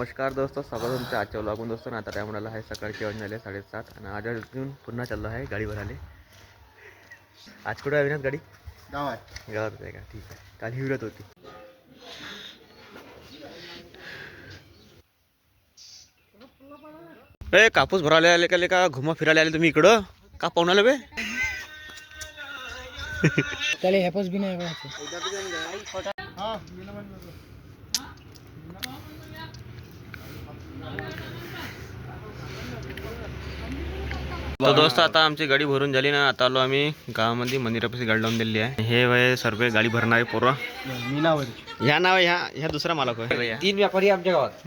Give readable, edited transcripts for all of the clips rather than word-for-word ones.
नमस्कार दोस्तों, स्वागत तुमच्या आजच्या व्लॉगमध्ये दोस्तों. आता टाइम म्हणाला आहे सकाळचे वाजून झाले 7:30 आणि आज अजून पुन्हा चाललो आहे गाडी भराले. आज कुठे आहे विनात गाडी? गावात आहे का? ठीक आहे. काल हिवरत होती. ए कापूस भरायला आले का घुमा फिरायला आले तुम्ही इकडं का पाहून आले बे? त्याला ह्यापच बी नाही तो दोस्त आता आमची गाडी भरून झाली ना. आता आलो आम्ही गावामध्ये मंदिरापाशी गाडी लावून दिली आहे. हे वय सर्व गाडी भरणारे पोरं. ह्या नाव ह्या दुसरा मालक आहे. 3 व्यापारी आमच्या गावात.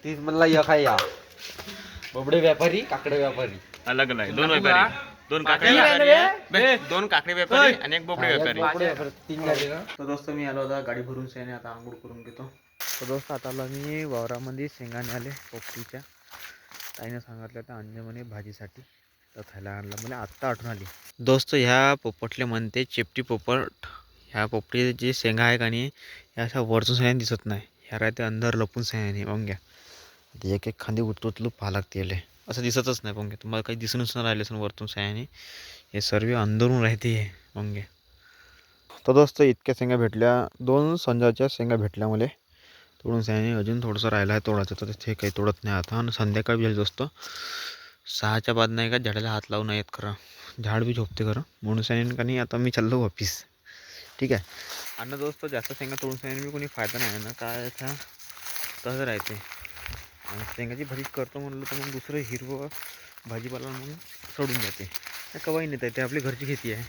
3 म्हणला एक आहे या बोबडे व्यापारी, काकडे व्यापारी. अलग अलग 2 व्यापारी, 2 काकडे व्यापारी, 2 काकडे व्यापारी आणि 1 बोबडे व्यापारी. 3 झाले ना. तर दोस्त मी आलो होता गाडी भरून शेणे. आता आंघोळ करून घेतो. तर दोस्त आता आलो मी वावरामध्ये शेंगाने आले पोपटीच्या. ताईने सांगितलं तर आणले म्हणे भाजीसाठी, तर खायला आणला. मला आत्ता आठवण आली दोस्त. ह्या पोपटले म्हणते चेपटी पोपट. ह्या पोपटी जे शेंगा आहे का नाही, ह्या अशा वरचून शेंगा दिसत नाही. ह्या राहते अंदर लपून शेंगा. मग घ्या एक एक खांदी उचलू पाहा लागते. याले असं दिसतच नाही. मग तुम्हाला काही दिसूनच नाही राहिले असेल वरतून शेंगाने. हे सर्व अंदरून राहते हे. मग घ्या. तर दोस्त इतक्या शेंगा भेटल्या, 2 संजाच्या शेंगा भेटल्या मला तोडून शेंगाने. अजून थोडंसं राहिलं आहे तोडायचं, तर ते काही तोडत नाही आता. आणि संध्याकाळी झाली दोस्त 6च्या बाद नाही का झाडाला हात लावून येत खरं. झाड बी झोपते खरं म्हणून शेंगाने का नाही. आता मी चाललो वापिस. ठीक आहे. आणि दोस्त जास्त शेंगा तोडून शेंगाने मी कोणी फायदा नाही ना. काय तसं राहते. आणि शेंगाची भाजी करतो म्हणलं तर मग दुसरं हिरवं भाजीपाला म्हणून सोडून जाते. कवाही नाही ते आपली घरची खेती आहे.